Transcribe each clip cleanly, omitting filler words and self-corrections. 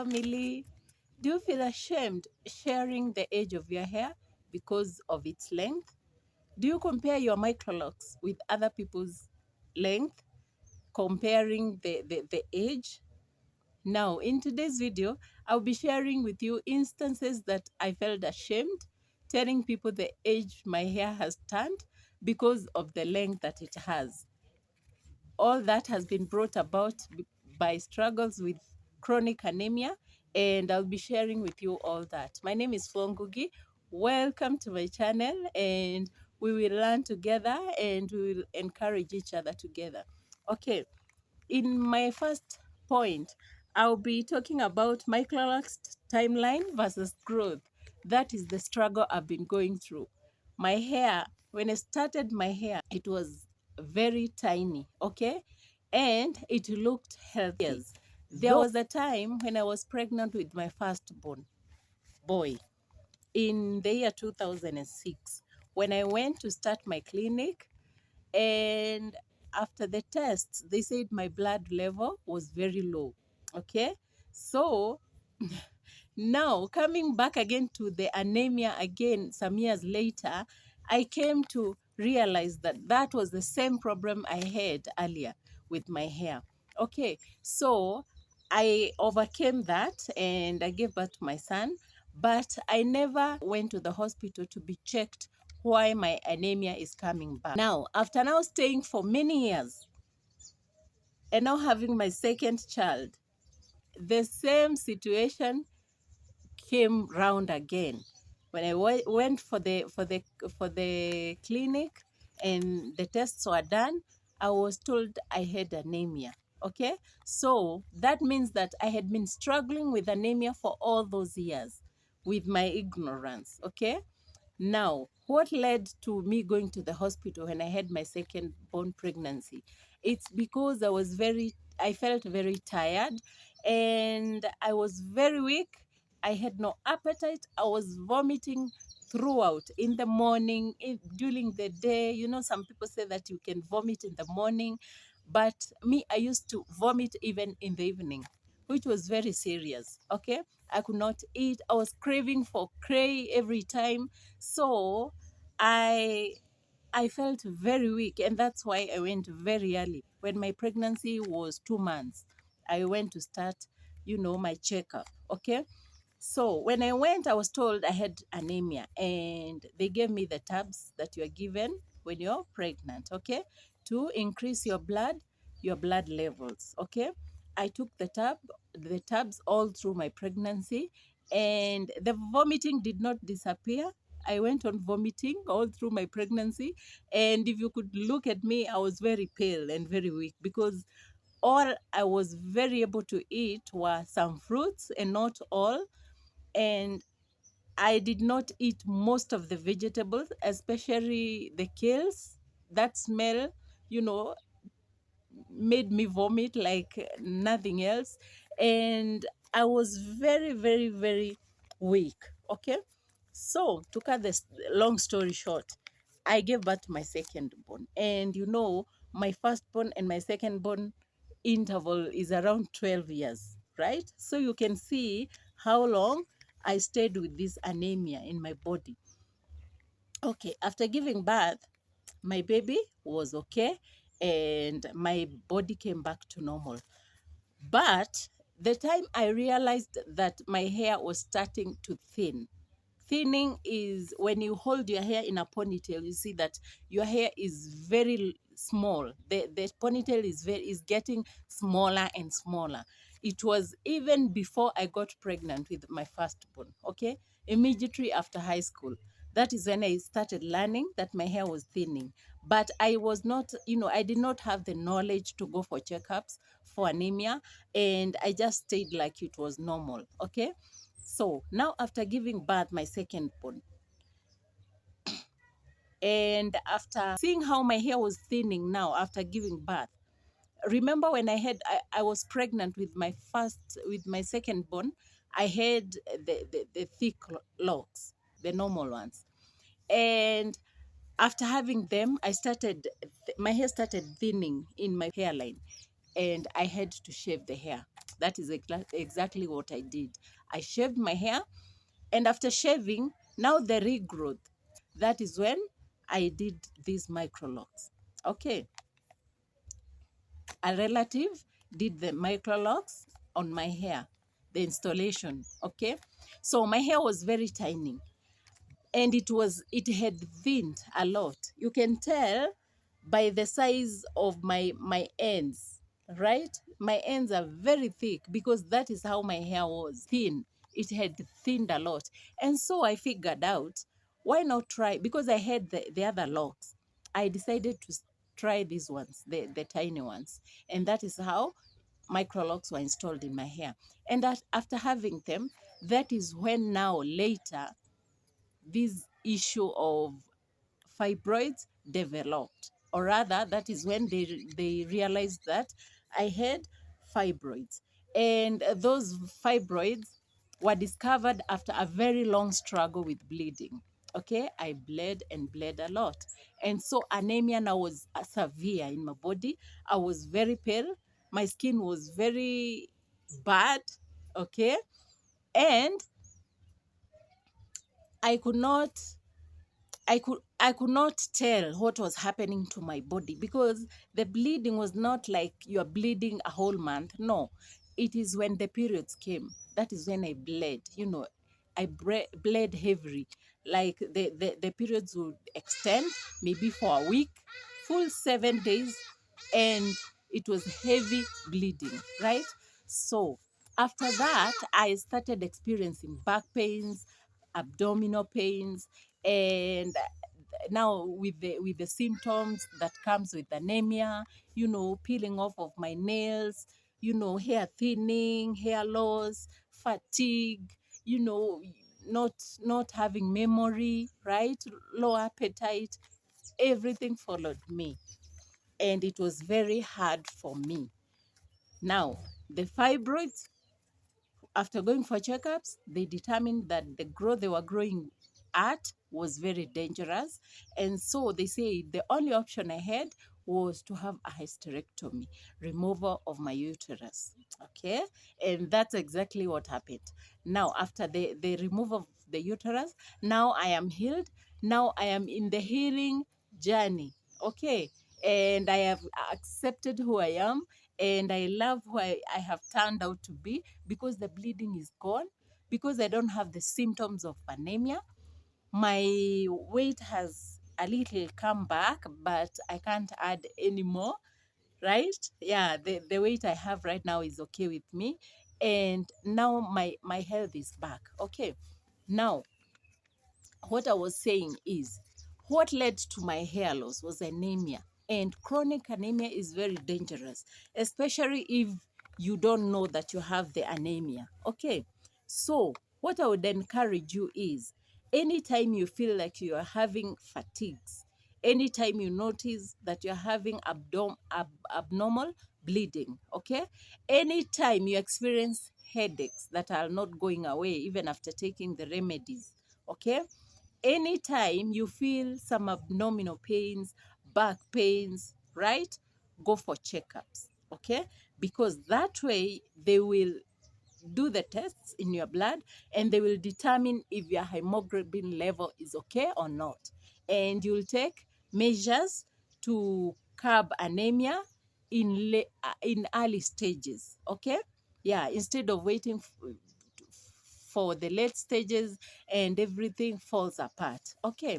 family. Do you feel ashamed sharing the age of your hair because of its length? Do you compare your microlocks with other people's length, comparing the age? Now, in today's video, I'll be sharing with you instances that I felt ashamed telling people the age my hair has turned because of the length that it has. All that has been brought about by struggles with chronic anemia, and I'll be sharing with you all that. My name is Fongugi. Welcome to my channel, and we will learn together and we will encourage each other together. Okay, in my first point, I'll be talking about Microlocks timeline versus growth. That is the struggle I've been going through. My hair, when I started my hair, it was very tiny, okay? And it looked healthy. There was a time when I was pregnant with my firstborn boy in the year 2006. When I went to start my clinic, and after the tests, they said my blood level was very low. Okay, so now coming back again to the anemia again some years later, I came to realize that that was the same problem I had earlier with my hair. Okay, so I overcame that and I gave birth to my son, but I never went to the hospital to be checked why my anemia is coming back. Now, after now staying for many years and now having my second child, the same situation came round again. When I went for the clinic and the tests were done, I was told I had anemia. Okay, so that means that I had been struggling with anemia for all those years with my ignorance. Okay, now, what led to me going to the hospital when I had my second born pregnancy? It's because I felt very tired and I was very weak. I had no appetite. I was vomiting throughout in the morning, during the day. You know, some people say that you can vomit in the morning, but me, I used to vomit even in the evening, which was very serious. Okay, I could not eat. I was craving for cray every time. So I I felt very weak, and that's why I went very early. When my pregnancy was 2 months, I went to start, my checkup. Okay. So when I went, I was told I had anemia, and they gave me the tabs that you are given when you're pregnant, okay, to increase your blood levels, okay. I took the tabs all through my pregnancy, and the vomiting did not disappear. I went on vomiting all through my pregnancy, and if you could look at me, I was very pale and very weak because all I was very able to eat were some fruits and not all, and I did not eat most of the vegetables, especially the kales. That smell, you know, made me vomit like nothing else. And I was very, very, very weak. Okay. So, to cut this long story short, I gave birth to my second born. And my firstborn and my second-born interval is around 12 years, right? So you can see how long I stayed with this anemia in my body. Okay, after giving birth, my baby was okay and my body came back to normal. But the time I realized that my hair was starting to thin. Thinning is when you hold your hair in a ponytail, you see that your hair is very small. The ponytail is getting smaller and smaller. It was even before I got pregnant with my firstborn, okay? Immediately after high school. That is when I started learning that my hair was thinning. But I was not, I did not have the knowledge to go for checkups for anemia, and I just stayed like it was normal, okay? So now after giving birth, my second born, and after seeing how my hair was thinning now after giving birth, remember when I was pregnant with my second born, I had the thick locks, the normal ones. And after having them, my hair started thinning in my hairline, and I had to shave the hair. That is exactly what I did. I shaved my hair, and after shaving, now the regrowth, that is when I did these microlocks. Okay, a relative did the microlocks on my hair, the installation. Okay, so my hair was very tiny, and it had thinned a lot. You can tell by the size of my ends, right? My ends are very thick because that is how my hair was thin. It had thinned a lot. And so I figured out, why not try, because I had the other locks. I decided to try these ones, the tiny ones. And that is how microlocks were installed in my hair. And that after having them, that is when now later this issue of fibroids developed, or rather that is when they realized that I had fibroids, and those fibroids were discovered after a very long struggle with bleeding. Okay, I bled and bled a lot, and so anemia now was severe in my body. I was very pale, my skin was very bad. Okay, and I could not I could not tell what was happening to my body, because the bleeding was not like you're bleeding a whole month. No, it is when the periods came. That is when I bled. I bled heavily. Like the periods would extend maybe for a week, full 7 days, and it was heavy bleeding, right? So after that, I started experiencing back pains, abdominal pains, and now with the symptoms that comes with anemia, peeling off of my nails, hair thinning, hair loss, fatigue, you know not not having memory, right? Low appetite, everything followed me, and it was very hard for me. Now, the fibroids, after going for checkups, they determined that the growth they were growing at was very dangerous. And so they say the only option I had was to have a hysterectomy, removal of my uterus. Okay. And that's exactly what happened. Now, after the removal of the uterus, now I am healed. Now I am in the healing journey. Okay. And I have accepted who I am, and I love who I have turned out to be, because the bleeding is gone, because I don't have the symptoms of anemia. My weight has a little come back, but I can't add anymore, right? Yeah, the weight I have right now is okay with me. And now my health is back. Okay. Now, what I was saying is, what led to my hair loss was anemia. And chronic anemia is very dangerous, especially if you don't know that you have the anemia. Okay. So, what I would encourage you is, anytime you feel like you are having fatigues, anytime you notice that you're having abnormal bleeding, okay? Anytime you experience headaches that are not going away even after taking the remedies, okay? Anytime you feel some abdominal pains, back pains, right? Go for checkups, okay? Because that way they will do the tests in your blood, and they will determine if your hemoglobin level is okay or not. And you'll take measures to curb anemia in early stages, okay? Yeah, instead of waiting for the late stages and everything falls apart. Okay.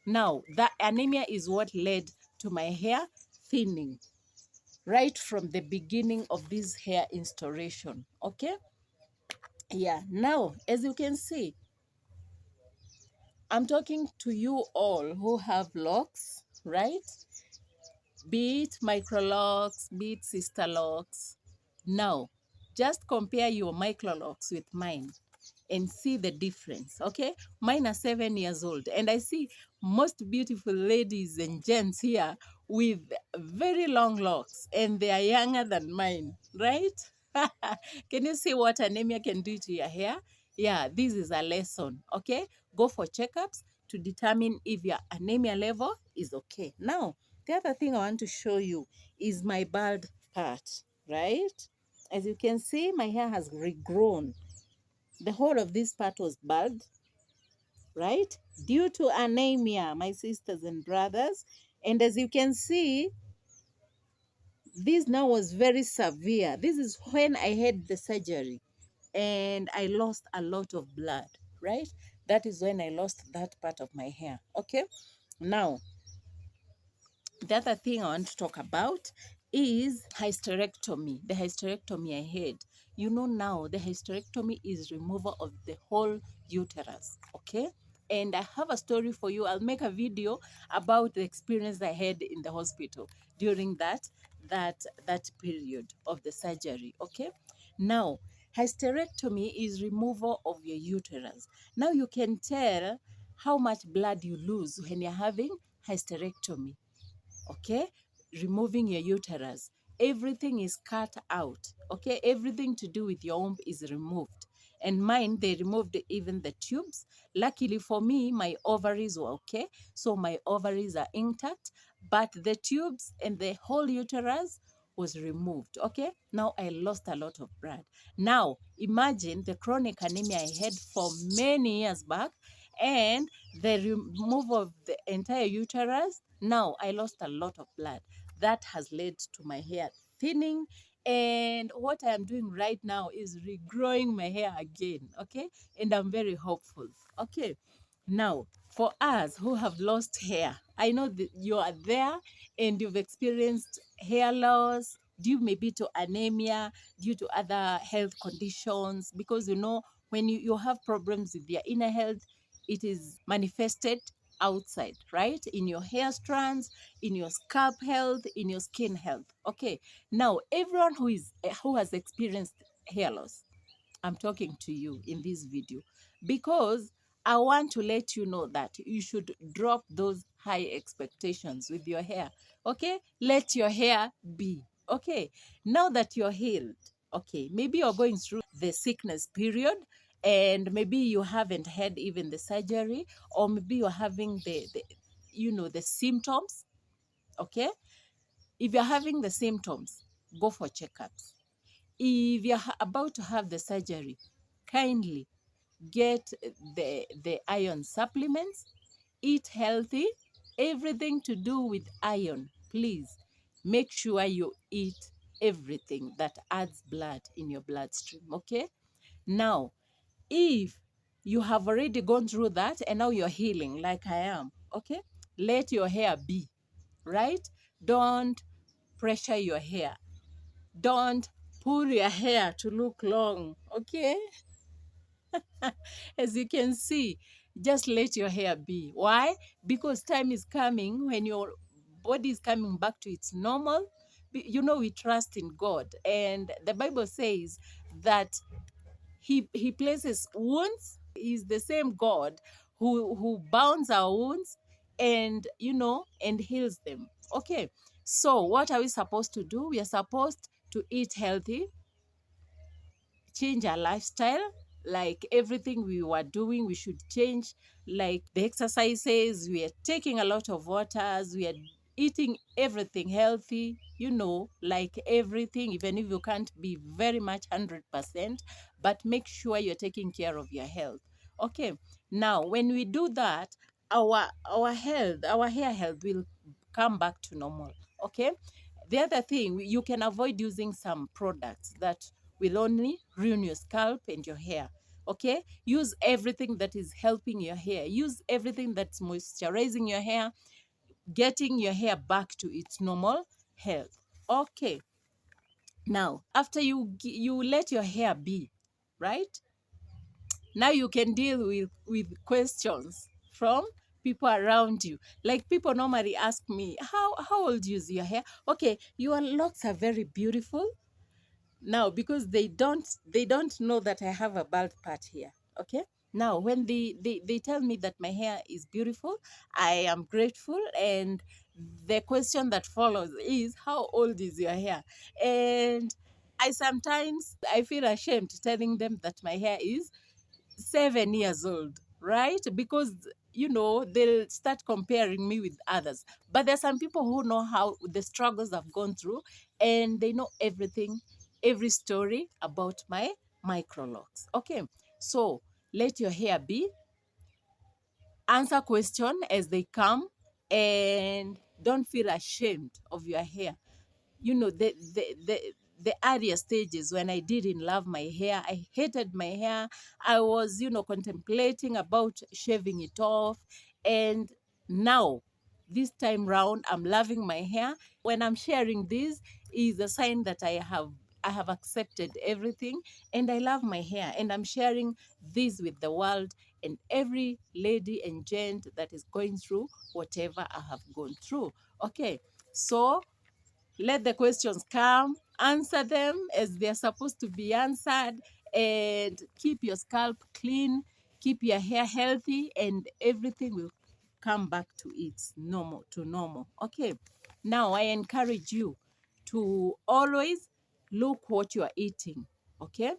Now, that anemia is what led to my hair thinning right from the beginning of this hair installation. Okay. Yeah. Now, as you can see, I'm talking to you all who have locks, right? Be it microlocks, be it sister locks. Now, just compare your microlocks with mine and see the difference. Okay, mine are 7 years old, and I see most beautiful ladies and gents here with very long locks, and they are younger than mine, right? Can you see what anemia can do to your hair? Yeah, this is a lesson. Okay, go for checkups to determine if your anemia level is okay. Now, the other thing I want to show you is my bald part, right? As you can see, my hair has regrown. The whole of this part was bald, right? Due to anemia, my sisters and brothers. And as you can see, this now was very severe. This is when I had the surgery and I lost a lot of blood, right? That is when I lost that part of my hair. Okay. Now, the other thing I want to talk about is hysterectomy. The hysterectomy I had. You know, now the hysterectomy is removal of the whole uterus. Okay. And I have a story for you. I'll make a video about the experience I had in the hospital during that period of the surgery. Okay. Now, hysterectomy is removal of your uterus. Now you can tell how much blood you lose when you're having hysterectomy. Okay, removing your uterus, everything is cut out. Okay, everything to do with your womb is removed. And mine, they removed even the tubes. Luckily for me, my ovaries were okay, so my ovaries are intact, but the tubes and the whole uterus was removed. Okay, now I lost a lot of blood. Now imagine the chronic anemia I had for many years back, and the removal of the entire uterus. Now I lost a lot of blood. That has led to my hair thinning. And what I am doing right now is regrowing my hair again. Okay. And I'm very hopeful. Okay. Now, for us who have lost hair, I know that you are there and you've experienced hair loss due maybe to anemia, due to other health conditions, because you know, when you have problems with your inner health, it is manifested outside, right? In your hair strands, in your scalp health, in your skin health. Okay. Now, everyone who has experienced hair loss, I'm talking to you in this video because I want to let you know that you should drop those high expectations with your hair. Okay? Let your hair be. Okay? Now that you're healed, okay, maybe you're going through the sickness period and maybe you haven't had even the surgery, or maybe you're having the symptoms. Okay? If you're having the symptoms, go for checkups. If you're about to have the surgery, kindly get the iron supplements, eat healthy, everything to do with iron. Please make sure you eat everything that adds blood in your bloodstream. Okay. Now, if you have already gone through that and now you're healing like I am, okay, let your hair be, right? Don't pressure your hair. Don't pull your hair to look long. Okay. As you can see, just let your hair be. Why? Because time is coming when your body is coming back to its normal. You know, we trust in God, and the Bible says that He places wounds. He's the same God who bounds our wounds and and heals them. Okay. So what are we supposed to do? We are supposed to eat healthy, change our lifestyle. Like everything we were doing, we should change. Like the exercises, we are taking a lot of waters, we are eating everything healthy, like everything, even if you can't be very much 100%, but make sure you're taking care of your health. Okay. Now when we do that, our health, our hair health will come back to normal. Okay. The other thing, you can avoid using some products that will only ruin your scalp and your hair. Okay? Use everything that is helping your hair. Use everything that's moisturizing your hair, getting your hair back to its normal health. Okay. Now, after you let your hair be, right? Now you can deal with questions from people around you. Like people normally ask me, how old is your hair? Okay, your locks are very beautiful. Now, because they don't know that I have a bald part here. Okay. Now when they tell me that my hair is beautiful, I am grateful. And the question that follows is, how old is your hair? And I feel ashamed telling them that my hair is 7 years old, right? Because they'll start comparing me with others. But there's some people who know how the struggles I've gone through, and they know everything every story about my microlocks. Okay, so let your hair be. Answer question as they come, and don't feel ashamed of your hair. You know, the earlier stages when I didn't love my hair, I hated my hair. I was, contemplating about shaving it off. And now, this time round, I'm loving my hair. When I'm sharing this, is a sign that I have accepted everything, and I love my hair, and I'm sharing this with the world and every lady and gent that is going through whatever I have gone through. Okay, so let the questions come, answer them as they're supposed to be answered, and keep your scalp clean, keep your hair healthy, and everything will come back to its normal. Okay, now I encourage you to always look what you are eating. Okay,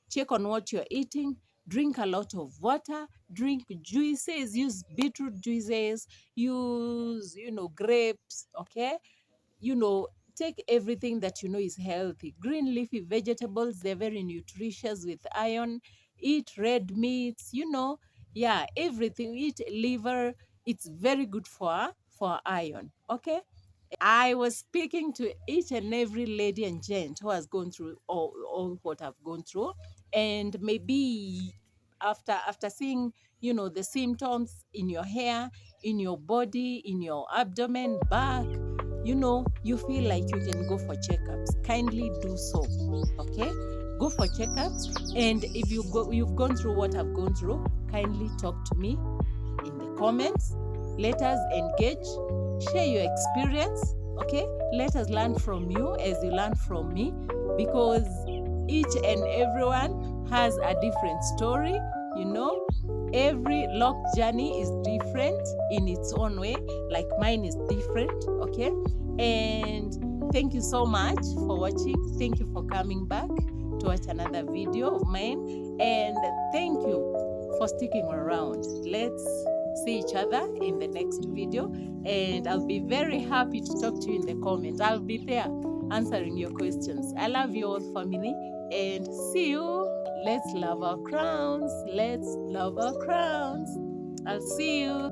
check on what you're eating. Drink a lot of water, drink juices, use beetroot juices, use grapes. Okay, you know, take everything that is healthy. Green leafy vegetables, they're very nutritious with iron. Eat red meats, yeah, everything. Eat liver. It's very good for iron. Okay. I was speaking to each and every lady and gent who has gone through all what I've gone through. And maybe after seeing, the symptoms in your hair, in your body, in your abdomen, back, you feel like you can go for checkups. Kindly do so. Okay? Go for checkups. And if you've gone through what I've gone through, kindly talk to me in the comments. Let us engage, share your experience. Okay, let us learn from you as you learn from me, because each and everyone has a different story. Every lock journey is different in its own way, like mine is different. Okay, and thank you so much for watching. Thank you for coming back to watch another video of mine, and thank you for sticking around. Let's see each other in the next video, and I'll be very happy to talk to you in the comments. I'll be there answering your questions. I love you all, family, and see you. Let's love our crowns. Let's love our crowns. I'll see you.